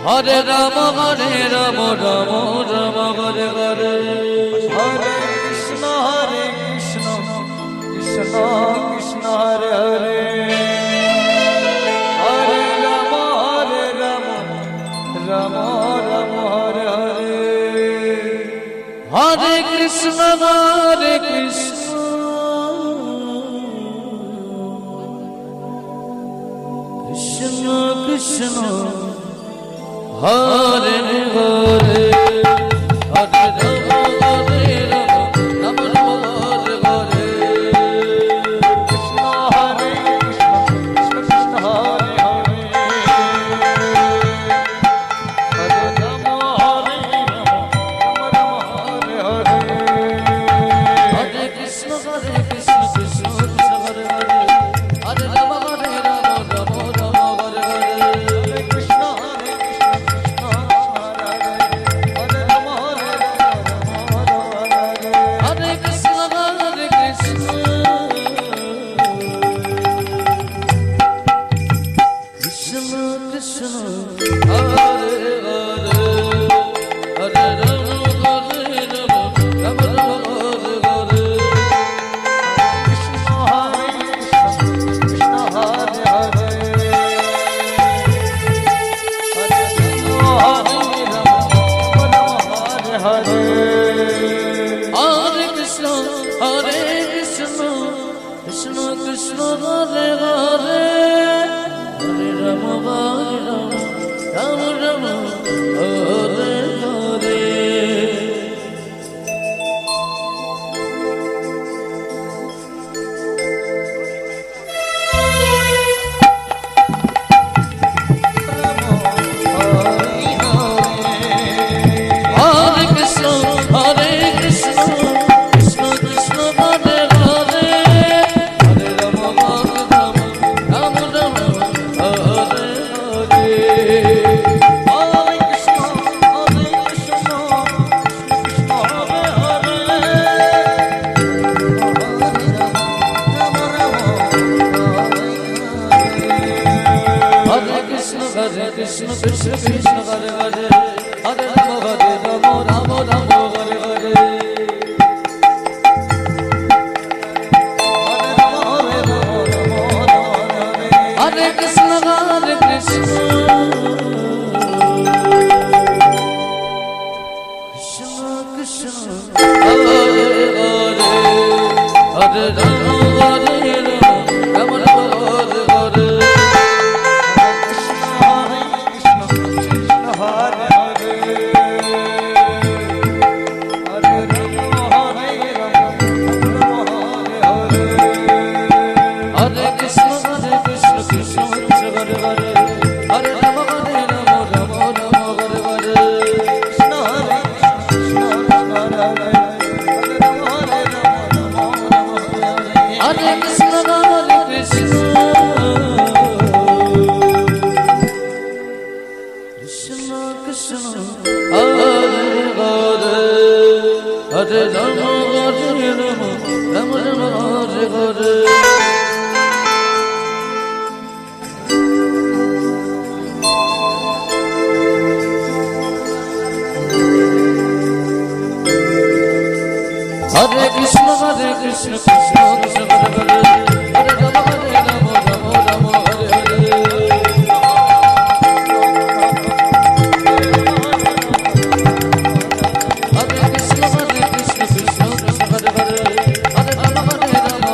Hare Ram Ram Ram Hare Hare, Hare Krishna Krishna Krishna Hare Hare, Hare Ram Ram Ram Hare Hare, Hare Krishna Krishna Krishna Hare Hare, Hare Ram Ram Hare Hare, Krishna Hare Krishna Krishna Hare Hare, Hare Ram Ram Hare Hare, Hare Krishna Krishna Krishna Hare Hare, Hare Ram Ram Ram Ram Hare Hare, Krishna Hare Krishna Hare Hare, Hare Ram Hare Krishna Krishna Krishna Krishna Hare Hare, Hare Ram Ram Ram Hare Hare, Krishna Hare Krishna Hare Hare, Hare Ram Hare Hare Krishna Krishna Krishna Hare Hare, Hare Ram Ram Ram Hare Hare, Hare Krishna Krishna Krishna Hare Hare, Hare Ram Ram Ram Ram Hare Hare, Hare Krishna Krishna Krishna Hare Hare, Ram Ram Hare Krishna Krishna Krishna Hare Hare, Hare Ram Ram Ram Hare Hare, Hare Krishna Krishna Krishna Hare Hare, Hare Ram Ram Hare Hare, Hare Krishna Krishna Krishna Hare Hare, Hare Ram Ram Hare Hare, Hare Krishna Krishna Krishna Krishna Hare Hare, Hare Ram Ram Hare Hare, Hare Krishna Krishna Krishna Krishna Hare Hare, Hare Ram Ram Ram Hare Hare, Hare Krishna Krishna Krishna Krishna Hare Hare, Hare Ram Ram Ram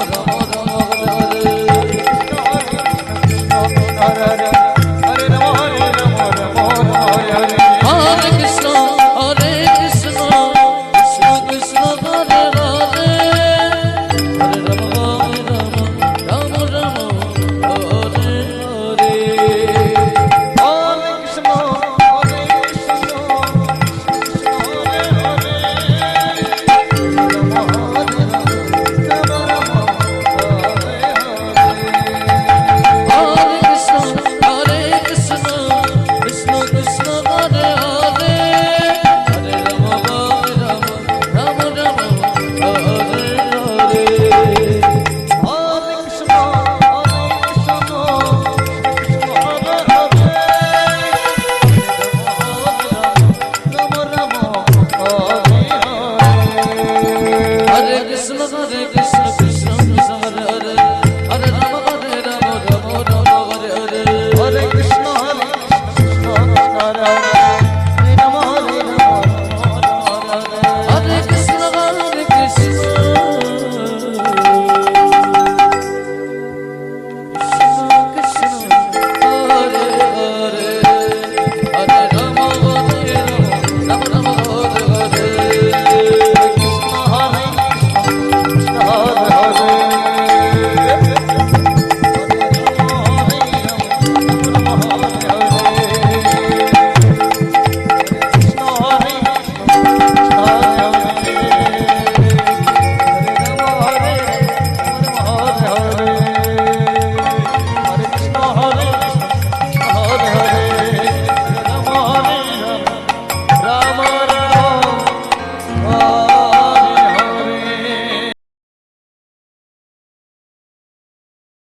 Hare Hare, Hare Krishna Krishna Krishna Krishna Hare Hare, Ram